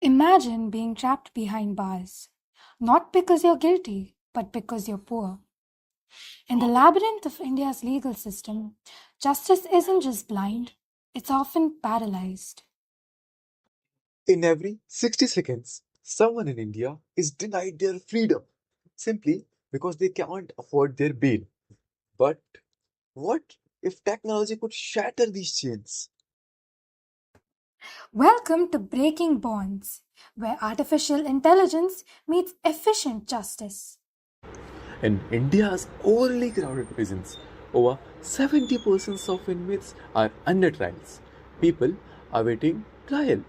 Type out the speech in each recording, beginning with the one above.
Imagine being trapped behind bars, not because you're guilty, but because you're poor. In the labyrinth of India's legal system, justice isn't just blind, it's often paralyzed. In every 60 seconds, someone in India is denied their freedom simply because they can't afford their bail. But what if technology could shatter these chains? Welcome to Breaking Bonds, where artificial intelligence meets efficient justice. In India's overly crowded prisons, over 70% of inmates are under trials. People awaiting trial,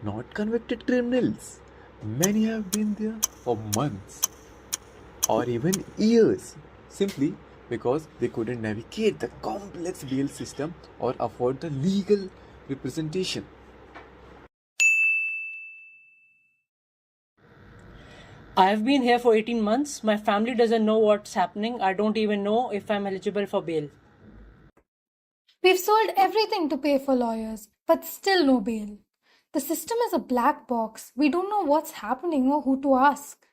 not convicted criminals. Many have been there for months or even years simply because they couldn't navigate the complex bail system or afford the legal representation. I've been here for 18 months. My family doesn't know what's happening. I don't even know if I'm eligible for bail. We've sold everything to pay for lawyers, but still no bail. The system is a black box. We don't know what's happening or who to ask.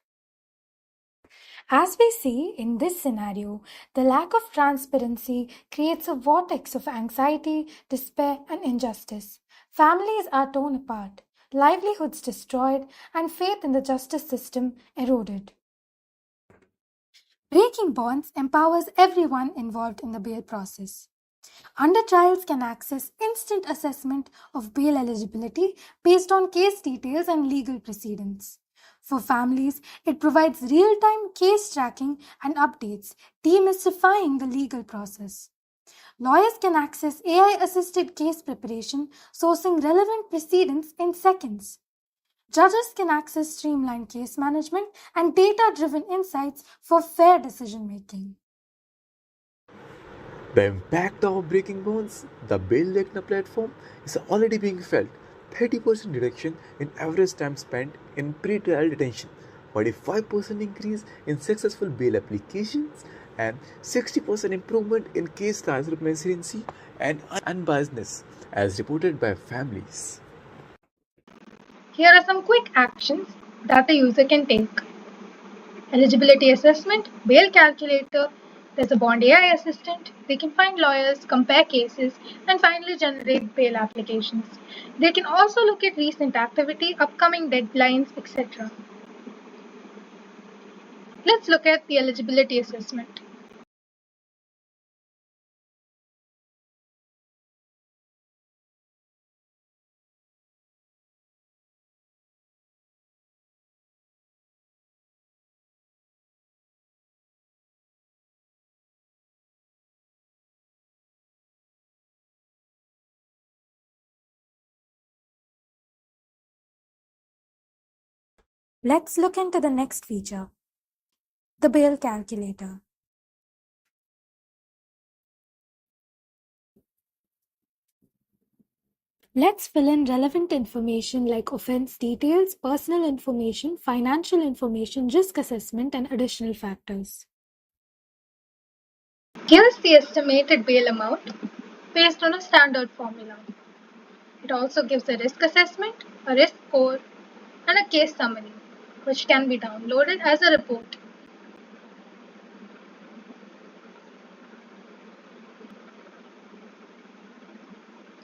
As we see in this scenario, the lack of transparency creates a vortex of anxiety, despair, and injustice. Families are torn apart, livelihoods destroyed, and faith in the justice system eroded. Breaking bonds empowers everyone involved in the bail process. Under trials can access instant assessment of bail eligibility based on case details and legal precedents. For families, it provides real time case tracking and updates, demystifying the legal process. Lawyers can access AI assisted case preparation, sourcing relevant precedents in seconds. Judges can access streamlined case management and data driven insights for fair decision making. The impact of breaking bonds, the bail Lekna platform, is already being felt. 30% reduction in average time spent in pre-trial detention, 45% increase in successful bail applications, and 60% improvement in case transparency and unbiasedness, as reported by families. Here are some quick actions that the user can take. Eligibility assessment, bail calculator, there's a bond AI assistant. They can find lawyers, compare cases, and finally generate bail applications. They can also look at recent activity, upcoming deadlines, etc. Let's look at the eligibility assessment. Let's look into the next feature, the bail calculator. Let's fill in relevant information like offense details, personal information, financial information, risk assessment, and additional factors. Here's the estimated bail amount based on a standard formula. It also gives a risk assessment, a risk score, and a case summary, which can be downloaded as a report.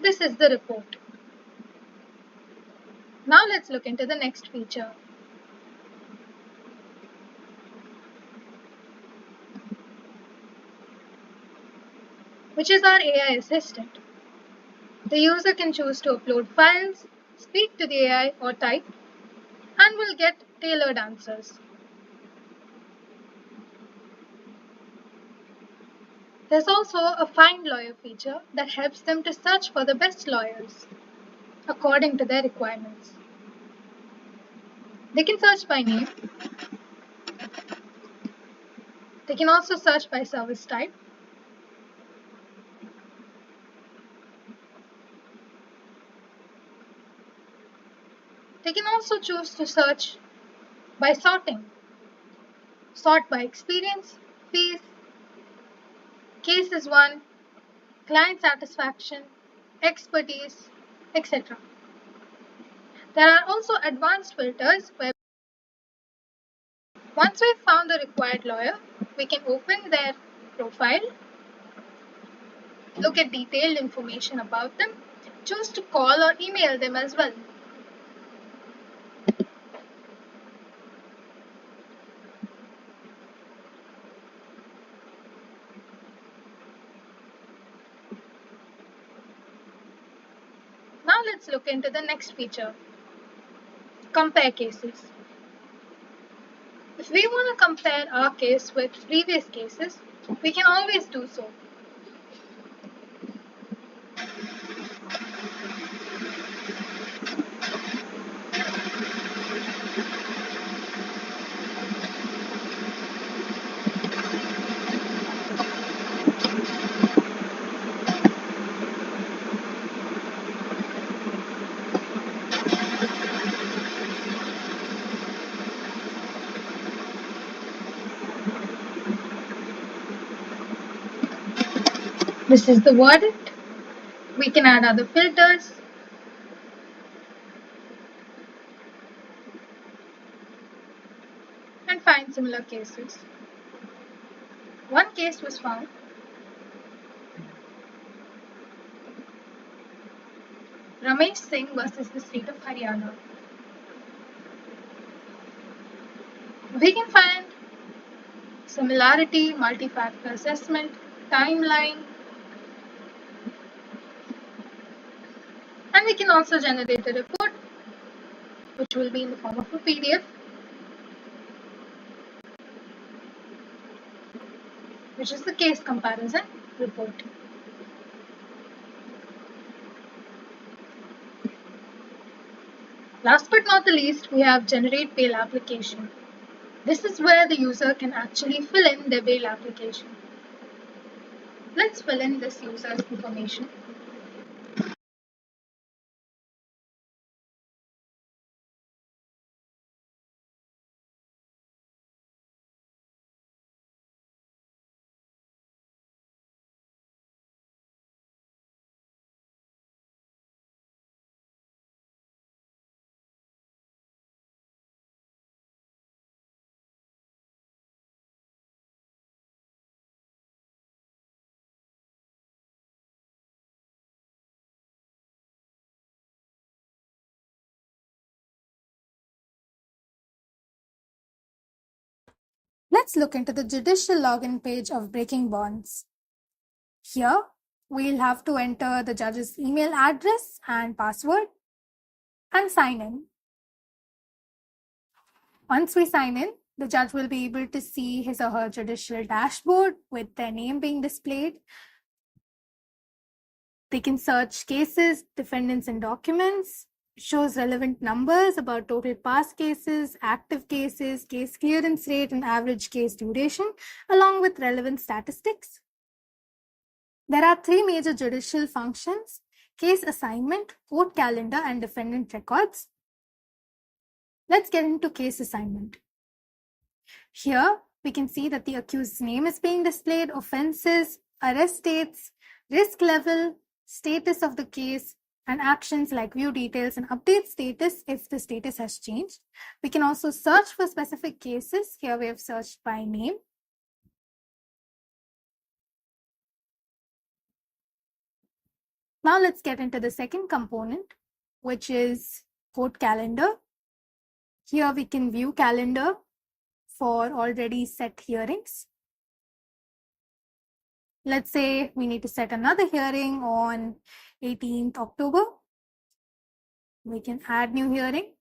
This is the report. Now let's look into the next feature. Which is our AI assistant. The user can choose to upload files, speak to the AI or type, and will get tailored answers. There's also a find lawyer feature that helps them to search for the best lawyers according to their requirements. They can search by name. They can also search by service type. They can also choose to search by sorting. Sort by experience, fees, cases won, client satisfaction, expertise, etc. There are also advanced filters where once we've found the required lawyer, we can open their profile, look at detailed information about them, choose to call or email them as well. Now let's look into the next feature, compare cases. If we want to compare our case with previous cases, we can always do so. This is the verdict. We can add other filters. And find similar cases. One case was found. Ramesh Singh versus the state of Haryana. We can find similarity, multi-factor assessment, timeline, and we can also generate a report which will be in the form of a PDF, which is the case comparison report. Last but not the least, we have generate bail application. This is where the user can actually fill in their bail application. Let's fill in this user's information. Let's look into the judicial login page of Breaking Bonds. Here, we'll have to enter the judge's email address and password and sign in. Once we sign in, the judge will be able to see his or her judicial dashboard with their name being displayed. They can search cases, defendants, and documents. It shows relevant numbers about total past cases, active cases, case clearance rate, and average case duration, along with relevant statistics. There are three major judicial functions: case assignment, court calendar, and defendant records. Let's get into case assignment. Here, we can see that the accused's name is being displayed, offenses, arrest dates, risk level, status of the case, and actions like view details and update status if the status has changed. We can also search for specific cases. Here we have searched by name. Now let's get into the second component, which is court calendar. Here we can view calendar for already set hearings. Let's say we need to set another hearing on 18th October. We can add new hearing,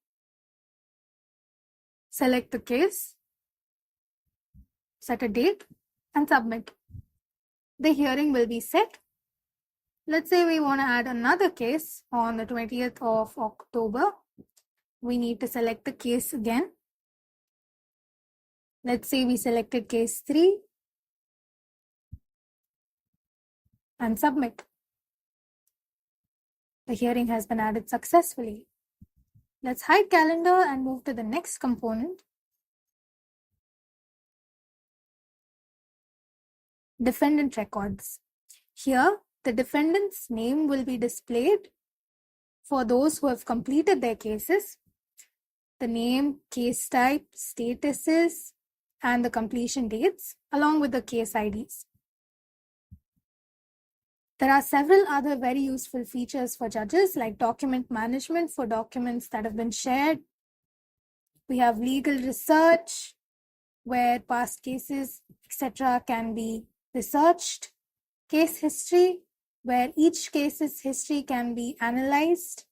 select the case, set a date, and submit. The hearing will be set. Let's say we want to add another case on the 20th of October. We need to select the case again. Let's say we selected case 3 and submit. The hearing has been added successfully. Let's hide calendar and move to the next component. Defendant records. Here, the defendant's name will be displayed for those who have completed their cases, the name, case type, statuses, and the completion dates, along with the case IDs. There are several other very useful features for judges, like document management for documents that have been shared. We have legal research, where past cases, etc., can be researched. Case history, where each case's history can be analyzed.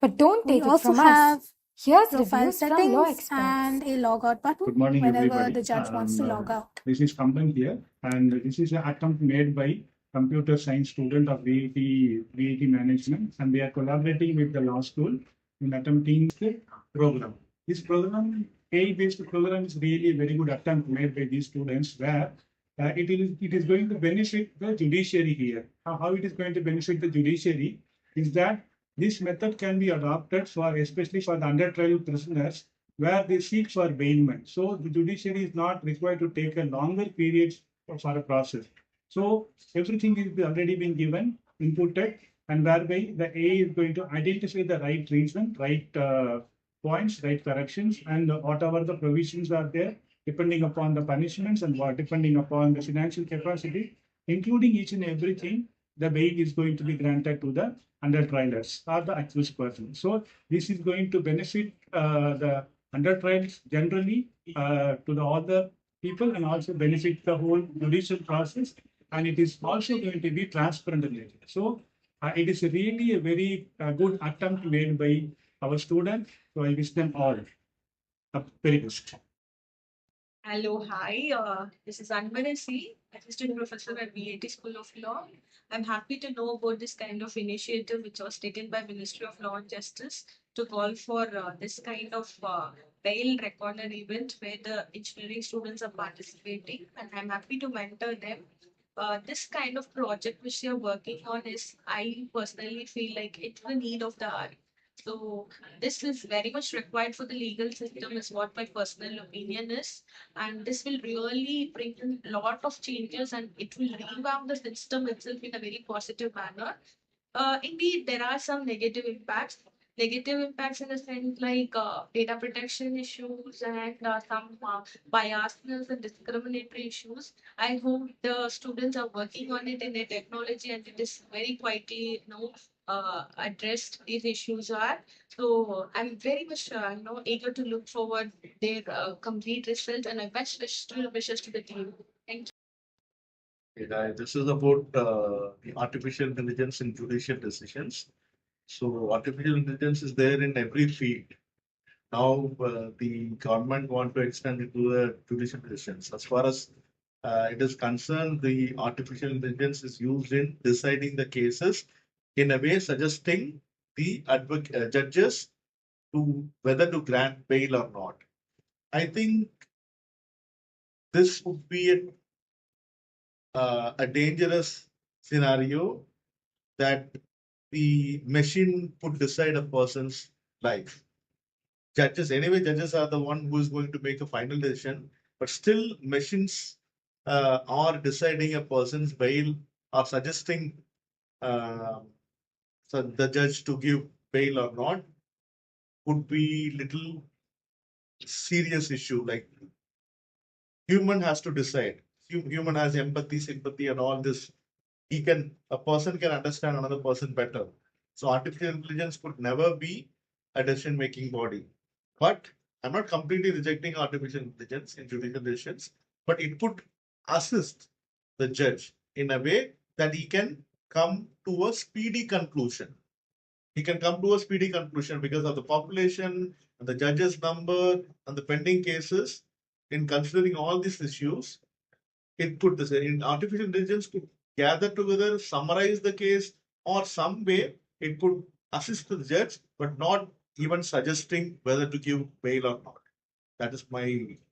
But don't We take it also from have us. Here's profile reviews from law settings and experts. a logout button Good morning, whenever everybody. the judge wants to log out. This is Kamran here, and this is an attempt made by computer science student of VET management, and we are collaborating with the law school in attempting the program. This program, AI-based program, is really a very good attempt made by these students, where it is going to benefit the judiciary here. How it is going to benefit the judiciary is that this method can be adopted for especially for the under trial prisoners where they seek for bailment. So the judiciary is not required to take a longer period for a process. So everything is already been given, inputted, and whereby the A is going to identify the right reason, right points, right corrections, and whatever the provisions are there, depending upon the punishments and what depending upon the financial capacity, including each and everything, the bail is going to be granted to the under trialers or the accused person. So this is going to benefit the under trials generally to the other people and also benefit the whole judicial process. And it is also going to be transparent in nature. So it is really a very good attempt made by our students. So I wish them all the very best. Hello, hi. This is Anvarasi, Assistant Professor at VAT School of Law. I'm happy to know about this kind of initiative which was taken by Ministry of Law and Justice to call for this kind of bail recorder event where the engineering students are participating, and I'm happy to mentor them. This kind of project which they are working on is, I personally feel like it's the need of the hour. So this is very much required for the legal system, is what my personal opinion is, and this will really bring in a lot of changes, and it will revamp the system itself in a very positive manner. Indeed, there are some negative impacts. Negative impacts in the sense like data protection issues and some biasness and discriminatory issues. I hope the students are working on it in their technology and it is very quietly, addressed. These issues are. So I'm very much, eager to look forward their complete result, and I best wishes to the team. Thank you. This is about the artificial intelligence in judicial decisions. So artificial intelligence is there in every field. Now the government want to extend it to the judicial decisions. As far as it is concerned, the artificial intelligence is used in deciding the cases in a way suggesting the judges to whether to grant bail or not. I think this would be a dangerous scenario that the machine could decide a person's life. Judges are the one who is going to make a final decision, but still machines are deciding a person's bail or suggesting so the judge to give bail or not would be little serious issue. Like human has to decide. Human has empathy, sympathy, and all this. A person can understand another person better. So artificial intelligence could never be a decision making body. But I'm not completely rejecting artificial intelligence in judicial decisions, but it could assist the judge in a way that he can come to a speedy conclusion. He can come to a speedy conclusion because of the population and the judges number and the pending cases. In considering all these issues, it could in artificial intelligence could gather together, summarize the case, or some way it could assist the judge, but not even suggesting whether to give bail or not. That is my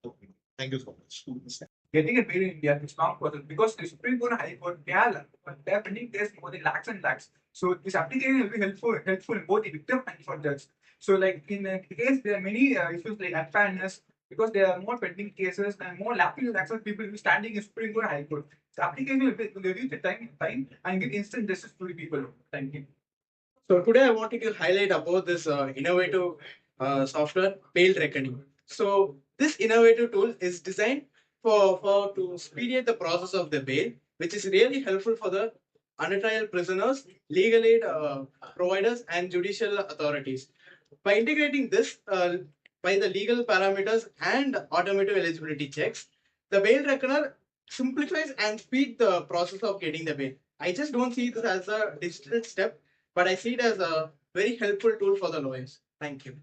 opinion. Thank you so much. Getting a bail in India is not possible because the Supreme Court and High Court they are pending case more than lakhs and lakhs. So this application will be helpful in both the victim and for judge. So like in the case there are many issues like unfairness because there are more pending cases and more lacking in access people will be standing in Supreme Court and High Court. The application will reduce the time and give instant justice to the people. Thank you. So today I wanted to highlight about this innovative software bail reckoning. So this innovative tool is designed for to speed the process of the bail, which is really helpful for the under trial prisoners, legal aid providers, and judicial authorities. By integrating this by the legal parameters and automated eligibility checks, the bail reckoner simplifies and speed the process of getting the bail. I just don't see this as a digital step, but I see it as a very helpful tool for the lawyers. Thank you.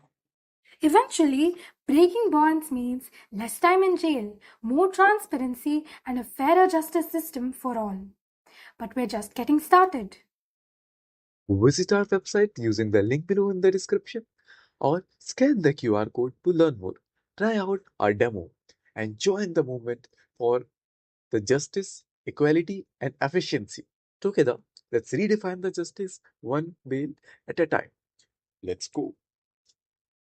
Eventually, breaking bonds means less time in jail, more transparency, and a fairer justice system for all. But we're just getting started. Visit our website using the link below in the description or scan the QR code to learn more. Try out our demo and join the movement for the justice, equality, and efficiency. Together, let's redefine the justice one bail at a time. Let's go.